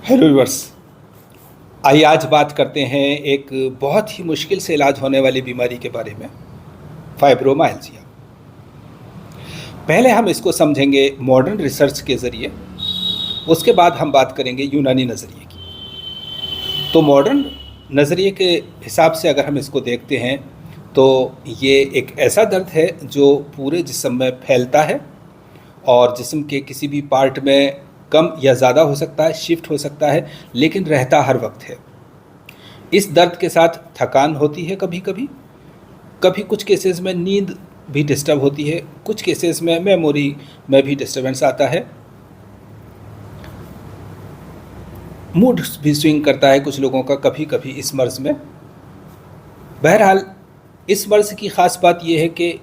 Hello viewers. आइए आज बात करते हैं एक बहुत ही मुश्किल से इलाज होने वाली बीमारी के बारे में, फाइब्रोमाइल्जिया। पहले हम इसको समझेंगे मॉडर्न रिसर्च के ज़रिए, उसके बाद हम बात करेंगे यूनानी नज़रिए की। तो मॉडर्न नज़रिए के हिसाब से अगर हम इसको देखते हैं तो ये एक ऐसा दर्द है जो पूरे जिस्म में फैलता है और जिस्म के किसी भी पार्ट में कम या ज़्यादा हो सकता है, शिफ्ट हो सकता है, लेकिन रहता हर वक्त है। इस दर्द के साथ थकान होती है, कभी कभी कभी कुछ केसेस में नींद भी डिस्टर्ब होती है, कुछ केसेस में मेमोरी में भी डिस्टर्बेंस आता है, मूड भी स्विंग करता है कुछ लोगों का कभी कभी इस मर्ज़ में। बहरहाल इस मर्ज़ की ख़ास बात यह है कि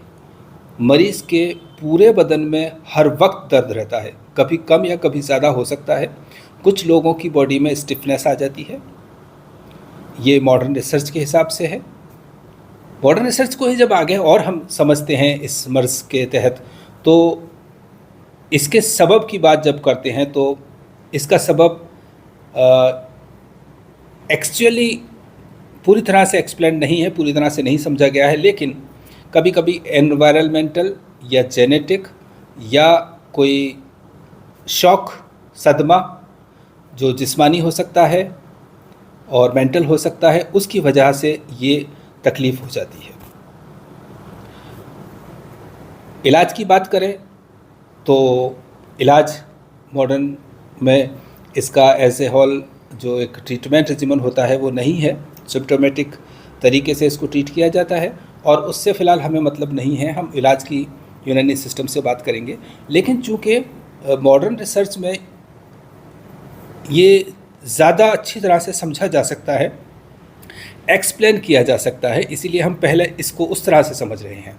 मरीज़ के पूरे बदन में हर वक्त दर्द रहता है, कभी कम या कभी ज़्यादा हो सकता है। कुछ लोगों की बॉडी में स्टिफनेस आ जाती है। ये मॉडर्न रिसर्च के हिसाब से है। मॉडर्न रिसर्च को ही जब आगे और हम समझते हैं इस मर्ज़ के तहत, तो इसके सबब की बात जब करते हैं तो इसका सबब एक्चुअली पूरी तरह से एक्सप्लेन नहीं है, पूरी तरह से नहीं समझा गया है, लेकिन कभी कभी एनवायरमेंटल या जेनेटिक या कोई शॉक, सदमा जो जिस्मानी हो सकता है और मेंटल हो सकता है, उसकी वजह से ये तकलीफ़ हो जाती है। इलाज की बात करें तो इलाज मॉडर्न में इसका एज ए होल जो एक ट्रीटमेंट रेजिमेंट होता है वो नहीं है। सिम्प्टोमेटिक तरीके से इसको ट्रीट किया जाता है और उससे फ़िलहाल हमें मतलब नहीं है। हम इलाज की यूनानी सिस्टम से बात करेंगे, लेकिन चूँकि मॉडर्न रिसर्च में ये ज़्यादा अच्छी तरह से समझा जा सकता है, एक्सप्लेन किया जा सकता है, इसीलिए हम पहले इसको उस तरह से समझ रहे हैं।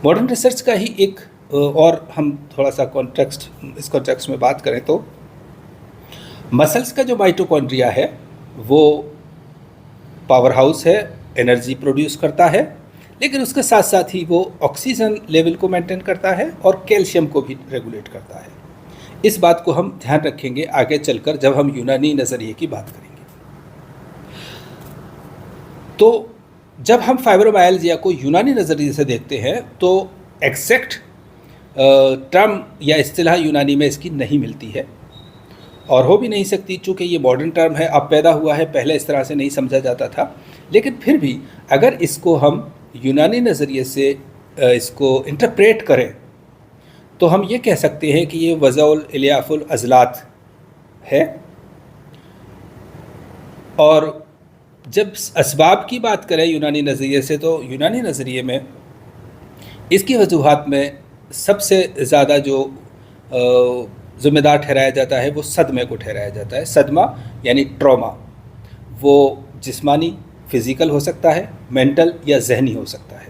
मॉडर्न रिसर्च का ही एक और हम थोड़ा सा इस कॉन्टेक्स्ट में बात करें तो मसल्स का जो माइटोकॉन्ड्रिया है वो पावर हाउस है, एनर्जी प्रोड्यूस करता है, लेकिन उसके साथ साथ ही वो ऑक्सीजन लेवल को मेंटेन करता है और कैल्शियम को भी रेगुलेट करता है। इस बात को हम ध्यान रखेंगे आगे चलकर जब हम यूनानी नज़रिए की बात करेंगे। तो जब हम फाइब्रोमाइल्जिया को यूनानी नज़रिए से देखते हैं तो एग्जैक्ट टर्म या इस्तिलाह यूनानी में इसकी नहीं मिलती है और हो भी नहीं सकती, चूँकि ये मॉडर्न टर्म है, अब पैदा हुआ है, पहले इस तरह से नहीं समझा जाता था। लेकिन फिर भी अगर इसको हम यूनानी नज़रिए से इसको इंटरप्रेट करें तो हम ये कह सकते हैं कि ये वज़उल इलियाफुल अज़लात है। और जब असबाब की बात करें यूनानी नज़रिए से, तो यूनानी नज़रिए में इसकी वजूहात में सबसे ज़्यादा जो ज़िम्मेदार ठहराया जाता है वो सदमे को ठहराया जाता है। सदमा यानी ट्रॉमा, वो जिस्मानी फ़िज़िकल हो सकता है, मेंटल या जहनी हो सकता है।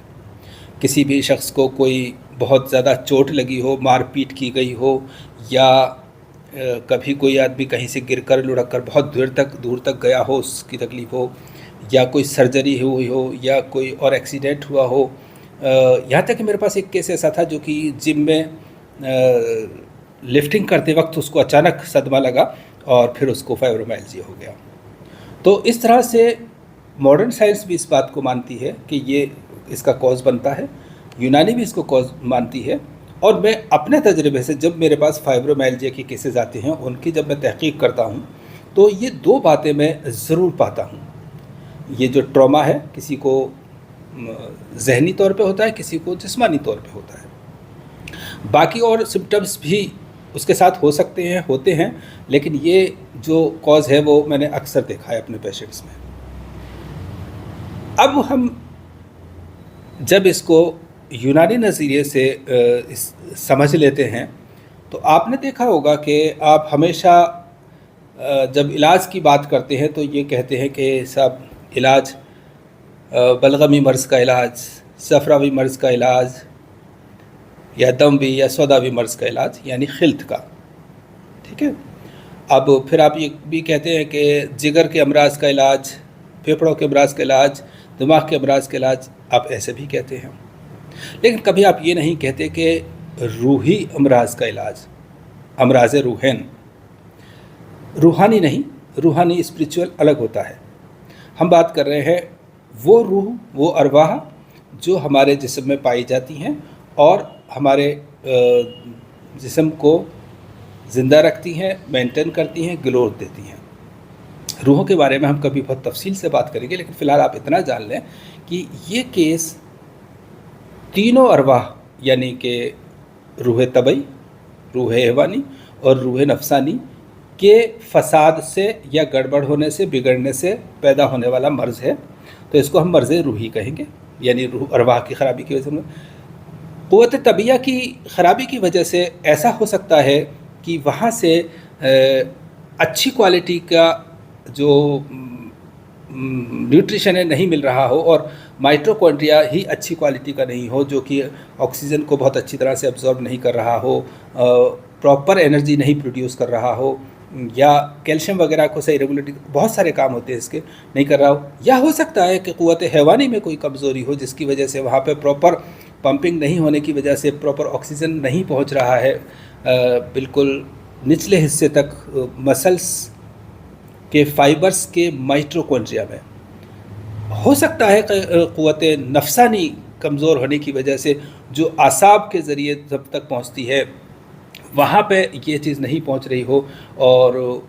किसी भी शख्स को कोई बहुत ज़्यादा चोट लगी हो, मारपीट की गई हो, या कभी कोई आदमी कहीं से गिरकर लुढ़क कर बहुत दूर तक गया हो, उसकी तकलीफ़ हो, या कोई सर्जरी हुई हो, या कोई और एक्सीडेंट हुआ हो। यहाँ तक कि मेरे पास एक केस ऐसा था जो कि जिम में लिफ्टिंग करते वक्त उसको अचानक सदमा लगा और फिर उसको फाइब्रोमाइल्जिया हो गया। तो इस तरह से मॉडर्न साइंस भी इस बात को मानती है कि ये इसका कॉज बनता है, यूनानी भी इसको कॉज मानती है। और मैं अपने तजर्बे से जब मेरे पास फाइब्रोमाइल्जिया के केसेस आते हैं, उनकी जब मैं तहकीक करता हूँ तो ये दो बातें मैं ज़रूर पाता हूँ। ये जो ट्रॉमा है किसी को जहनी तौर पे होता है, किसी को जिस्मानी तौर पे होता है। बाकी और सिम्टम्स भी उसके साथ हो सकते हैं, होते हैं, लेकिन ये जो कॉज है वो मैंने अक्सर देखा है अपने पेशेंट्स में। अब हम जब इसको यूनानी नज़रिए से समझ लेते हैं तो आपने देखा होगा कि आप हमेशा जब इलाज की बात करते हैं तो ये कहते हैं कि सब इलाज बलगमी मर्ज़ का इलाज, सफरावी मर्ज़ का इलाज, या दमवी या सौदावी मर्ज़ का इलाज यानी खिल्त का, ठीक है। अब फिर आप ये भी कहते हैं कि जिगर के अमराज का इलाज, फेफड़ों के अमराज का इलाज, दिमाग के अमराज का इलाज, आप ऐसे भी कहते हैं। लेकिन कभी आप ये नहीं कहते कि रूही अमराज का इलाज, अमराज रूहन, रूहानी नहीं, रूहानी स्पिरिचुअल अलग होता है। हम बात कर रहे हैं वो रूह, वो अरवाह जो हमारे जिस्म में पाई जाती हैं और हमारे जिस्म को ज़िंदा रखती हैं, मेंटेन करती हैं, ग्रोथ देती हैं। रूहों के बारे में हम कभी बहुत तफसील से बात करेंगे, लेकिन फ़िलहाल आप इतना जान लें कि ये केस तीनों अरवाह यानी कि रूह तबई, रूह हैवानी और रूह नफसानी के फसाद से या गड़बड़ होने से, बिगड़ने से पैदा होने वाला मर्ज़ है। तो इसको हम मर्ज़ रूही कहेंगे, यानी रूह अरवाह की ख़राबी की वजह से। क़ुव्वत तबिया की ख़राबी की वजह से ऐसा हो सकता है कि वहाँ से अच्छी क्वालिटी का जो न्यूट्रिशन है नहीं मिल रहा हो, और माइटोकॉन्ड्रिया ही अच्छी क्वालिटी का नहीं हो, जो कि ऑक्सीजन को बहुत अच्छी तरह से अब्जॉर्ब नहीं कर रहा हो, प्रॉपर एनर्जी नहीं प्रोड्यूस कर रहा हो, या कैल्शियम वगैरह को सही रेगुलेटिंग, बहुत सारे काम होते हैं इसके, नहीं कर रहा हो। या हो सकता है कि क़ुव्वत हैवानी में कोई कमज़ोरी हो, जिसकी वजह से वहाँ पे प्रॉपर पंपिंग नहीं होने की वजह से प्रॉपर ऑक्सीजन नहीं पहुँच रहा है बिल्कुल निचले हिस्से तक, मसल्स के फाइबर्स के माइटोकॉन्ड्रिया में। हो सकता है क़ुव्वत नफसानी कमज़ोर होने की वजह से जो आसाब के ज़रिए जब तक पहुँचती है वहाँ पे ये चीज़ नहीं पहुँच रही हो, और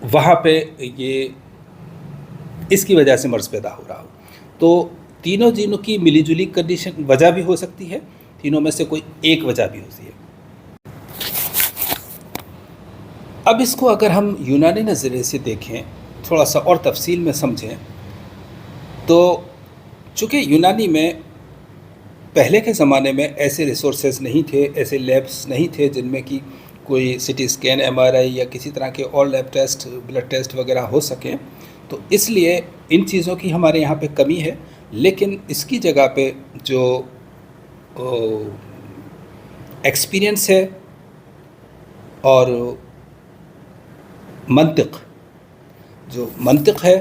वहाँ पे ये इसकी वजह से मर्ज़ पैदा हो रहा हो। तो तीनों चीज़ों की मिलीजुली कंडीशन वजह भी हो सकती है, तीनों में से कोई एक वजह भी होती है। अब इसको अगर हम यूनानी नज़रिए से देखें, थोड़ा सा और तफसील में समझें, तो चूँकि यूनानी में पहले के ज़माने में ऐसे रिसोर्सेज नहीं थे, ऐसे लैब्स नहीं थे जिनमें कि कोई सिटी स्कैन, एमआरआई या किसी तरह के और लैब टेस्ट, ब्लड टेस्ट वगैरह हो सकें, तो इसलिए इन चीज़ों की हमारे यहाँ पे कमी है। लेकिन इसकी जगह पे जो एक्सपीरियंस है और मंतिक, जो मंतिक है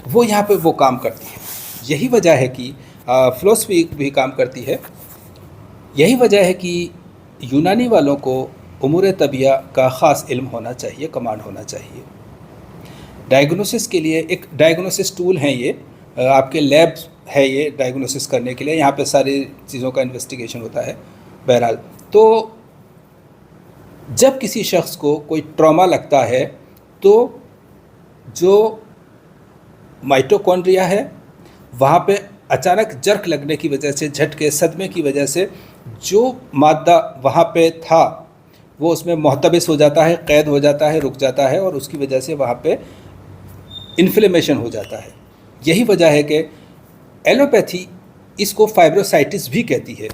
वो यहाँ पे वो काम करती है। यही वजह है कि फ़िलॉसफी भी काम करती है। यही वजह है कि यूनानी वालों को उमूर तबिया का ख़ास इल्म होना चाहिए, कमांड होना चाहिए। डायग्नोसिस के लिए एक डायग्नोसिस टूल है ये, आपके लैब है ये डायग्नोसिस करने के लिए, यहाँ पे सारी चीज़ों का इन्वेस्टिगेशन होता है। बहरहाल, तो जब किसी शख्स को कोई ट्रॉमा लगता है तो जो माइटोकॉन्ड्रिया है वहाँ पे अचानक जर्क लगने की वजह से, झटके, सदमे की वजह से जो मादा वहाँ पे था वो उसमें मुहतबिस हो जाता है, कैद हो जाता है, रुक जाता है, और उसकी वजह से वहाँ पे इन्फ्लेमेशन हो जाता है। यही वजह है कि एलोपैथी इसको फाइब्रोसाइटिस भी कहती है,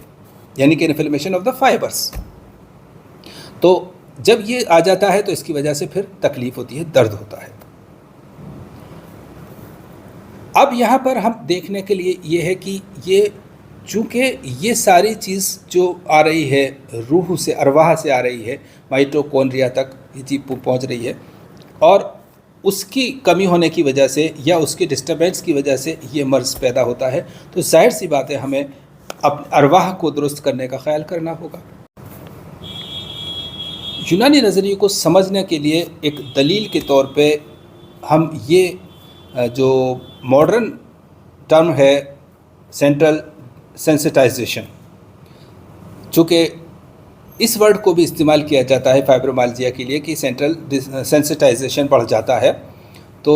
यानी कि इन्फ्लेमेशन ऑफ द फाइबर्स। तो जब ये आ जाता है तो इसकी वजह से फिर तकलीफ़ होती है, दर्द होता है। अब यहाँ पर हम देखने के लिए ये है कि ये चूँकि ये सारी चीज़ जो आ रही है रूह से, अरवाह से आ रही है, माइटोकॉन्ड्रिया तक ये चीज़ पहुँच रही है, और उसकी कमी होने की वजह से या उसकी डिस्टर्बेंस की वजह से ये मर्ज़ पैदा होता है, तो जाहिर सी बात है हमें अब अरवाह को दुरुस्त करने का ख्याल करना होगा। यूनानी नज़रिए को समझने के लिए एक दलील के तौर पे हम ये जो मॉडर्न टर्म है सेंट्रल सेंसिटाइजेशन, चूँकि इस वर्ड को भी इस्तेमाल किया जाता है फाइब्रोमाइल्जिया के लिए कि सेंट्रल सेंसिटाइजेशन बढ़ जाता है। तो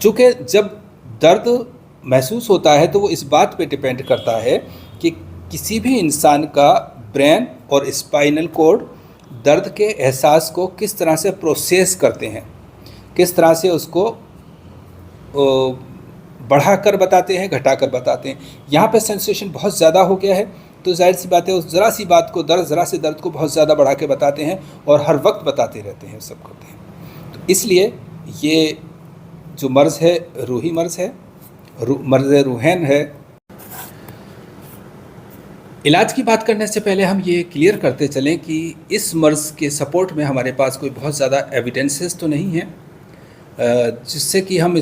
चूँकि जब दर्द महसूस होता है तो वो इस बात पे डिपेंड करता है कि किसी भी इंसान का ब्रेन और स्पाइनल कोड दर्द के एहसास को किस तरह से प्रोसेस करते हैं, किस तरह से उसको बढ़ाकर बताते हैं, घटाकर बताते हैं। यहाँ पे सेंसेशन बहुत ज़्यादा हो गया है तो जाहिर सी बात है उस ज़रा सी बात को, ज़रा से दर्द को बहुत ज़्यादा बढ़ा के बताते हैं और हर वक्त बताते रहते हैं, सब करते हैं। तो इसलिए ये जो मर्ज़ है रूही मर्ज़ है, मर्ज़ रूहैन है। इलाज की बात करने से पहले हम ये क्लियर करते चलें कि इस मर्ज़ के सपोर्ट में हमारे पास कोई बहुत ज़्यादा एविडेंसेस तो नहीं है जिससे कि हम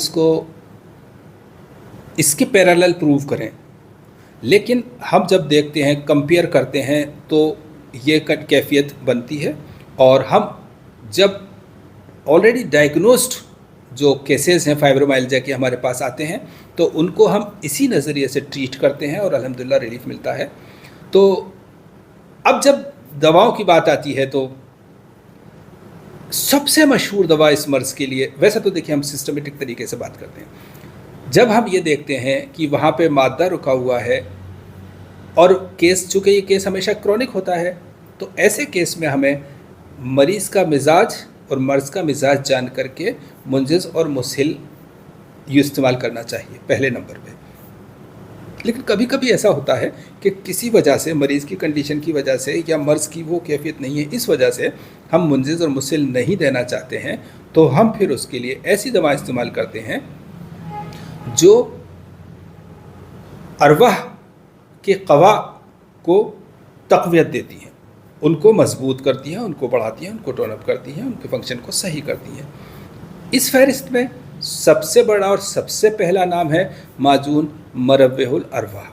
इसके पैरेलल प्रूव करें। लेकिन हम जब देखते हैं, कंपेयर करते हैं, तो ये कैफियत बनती है और हम जब ऑलरेडी डायग्नोस्ड जो केसेस हैं फाइब्रोमाइल्जिया के हमारे पास आते हैं तो उनको हम इसी नज़रिए से ट्रीट करते हैं और अल्हम्दुलिल्लाह रिलीफ मिलता है। तो अब जब दवाओं की बात आती है तो सबसे मशहूर दवा इस मर्ज़ के लिए, वैसे तो देखिए हम सिस्टमेटिक तरीके से बात करते हैं, जब हम ये देखते हैं कि वहाँ पे मादा रुका हुआ है और केस, चूँकि ये केस हमेशा क्रॉनिक होता है, तो ऐसे केस में हमें मरीज़ का मिजाज और मर्ज़ का मिजाज जान करके मुंजिज़ और मुसहिल ये इस्तेमाल करना चाहिए पहले नंबर पे। लेकिन कभी कभी ऐसा होता है कि किसी वजह से, मरीज़ की कंडीशन की वजह से या मर्ज़ की वो कैफियत नहीं है, इस वजह से हम मुंजिज़ और मुसहिल नहीं देना चाहते हैं, तो हम फिर उसके लिए ऐसी दवा इस्तेमाल करते हैं जो अरवाह के क़वा को तक़वियत देती हैं, उनको मजबूत करती हैं, उनको बढ़ाती हैं, उनको टोन अप करती हैं, उनके फंक्शन को सही करती हैं। इस फहरिस्त में सबसे बड़ा और सबसे पहला नाम है माजून मरव्वहुल अरवाह,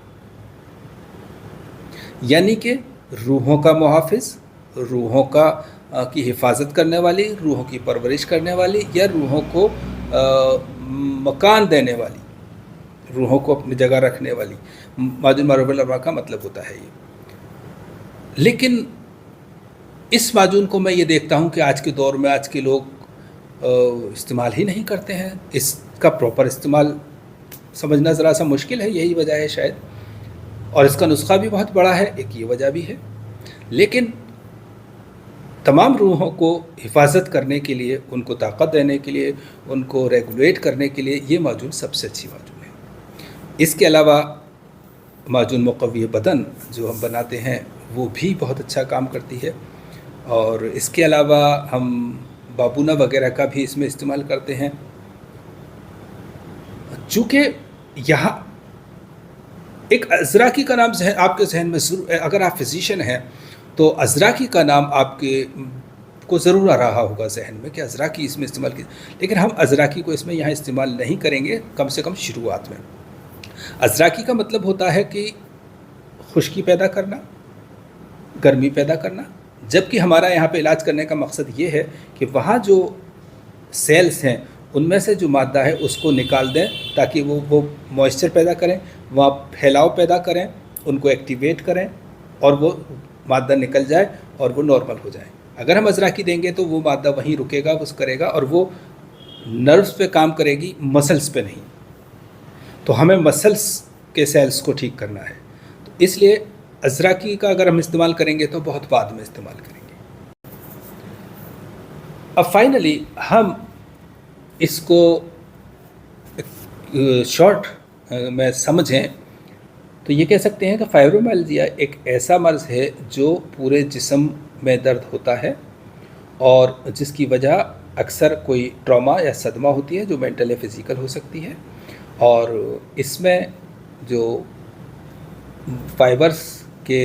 यानी कि रूहों का मुहाफ़िज़, रूहों का की हिफाजत करने वाली, रूहों की परवरिश करने वाली, या रूहों को मकान देने वाली, रूहों को अपनी जगह रखने वाली। माजून मरव्वहुल अरवाह का मतलब होता है ये। लेकिन इस माजून को मैं ये देखता हूँ कि आज के दौर में आज के लोग इस्तेमाल ही नहीं करते हैं। इसका प्रॉपर इस्तेमाल समझना ज़रा सा मुश्किल है, यही वजह है शायद, और इसका नुस्खा भी बहुत बड़ा है, एक ये वजह भी है। लेकिन तमाम रूहों को हिफाजत करने के लिए, उनको ताकत देने के लिए, उनको रेगुलेट करने के लिए ये माजून सबसे अच्छी माजून है। इसके अलावा माजून मुक़व्वी बदन जो हम बनाते हैं वो भी बहुत अच्छा काम करती है, और इसके अलावा हम बाबूना वगैरह का भी इसमें इस्तेमाल करते हैं। चूँकि यहाँ एक अज़राकी का नाम आपके जहन में ज़रूर, अगर आप फिजिशियन हैं तो अज़राकी का नाम आपके को ज़रूर आ रहा होगा जहन में कि अज़राकी इसमें इस्तेमाल की, लेकिन हम अज़राकी को इसमें यहाँ इस्तेमाल नहीं करेंगे, कम से कम शुरुआत में। अज़राकी का मतलब होता है कि खुश्की पैदा करना, गर्मी पैदा करना, जबकि हमारा यहाँ पे इलाज करने का मकसद ये है कि वहाँ जो सेल्स हैं उनमें से जो मादा है उसको निकाल दें, ताकि वो मॉइस्चर पैदा करें, वहाँ फैलाव पैदा करें, उनको एक्टिवेट करें और वो मादा निकल जाए और वो नॉर्मल हो जाए। अगर हम अज़राकी देंगे तो वो मादा वहीं रुकेगा, उस करेगा, और वो नर्व्स पे काम करेगी, मसल्स पे नहीं। तो हमें मसल्स के सेल्स को ठीक करना है, तो इसलिए अज़राकी का अगर हम इस्तेमाल करेंगे तो बहुत बाद में इस्तेमाल करेंगे। अब फाइनली हम इसको शॉर्ट में समझें तो ये कह सकते हैं कि फाइब्रोमाइल्जिया एक ऐसा मर्ज़ है जो पूरे जिस्म में दर्द होता है और जिसकी वजह अक्सर कोई ट्रॉमा या सदमा होती है जो मेंटल या फिज़िकल हो सकती है, और इसमें जो फाइबर्स के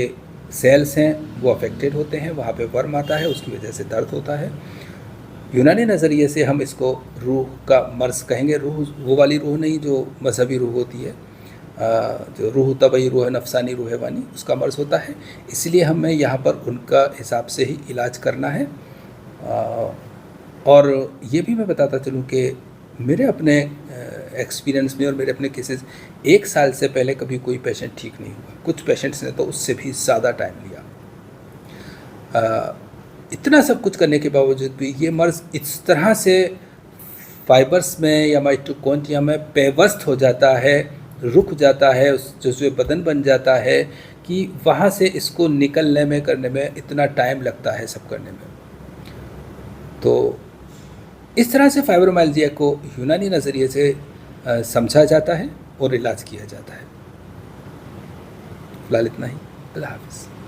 सेल्स हैं वो अफेक्टेड होते हैं, वहाँ पे वर्म आता है, उसकी वजह से दर्द होता है। यूनानी नज़रिए से हम इसको रूह का मर्ज़ कहेंगे। रूह वो वाली रूह नहीं जो मजहबी रूह होती है, जो रूह तबई रूह नफसानी रूह वानी, उसका मर्ज़ होता है। इसलिए हमें यहाँ पर उनका हिसाब से ही इलाज करना है। और ये भी मैं बताता चलूँ कि मेरे अपने एक्सपीरियंस में और मेरे अपने केसेस, 1 साल से पहले कभी कोई पेशेंट ठीक नहीं हुआ। कुछ पेशेंट्स ने तो उससे भी ज़्यादा टाइम लिया। इतना सब कुछ करने के बावजूद भी ये मर्ज़ इस तरह से फाइबर्स में या माइटोकॉन्ड्रिया में पेवस्त हो जाता है, रुक जाता है, उस जज़्वे बदन बन जाता है कि वहाँ से इसको निकलने में, करने में इतना टाइम लगता है सब करने में। तो इस तरह से फाइब्रोमाइल्जिया को यूनानी नज़रिए से समझा जाता है और इलाज किया जाता है। फ़िलहाल इतना ही। अल्लाह हाफ़िज़।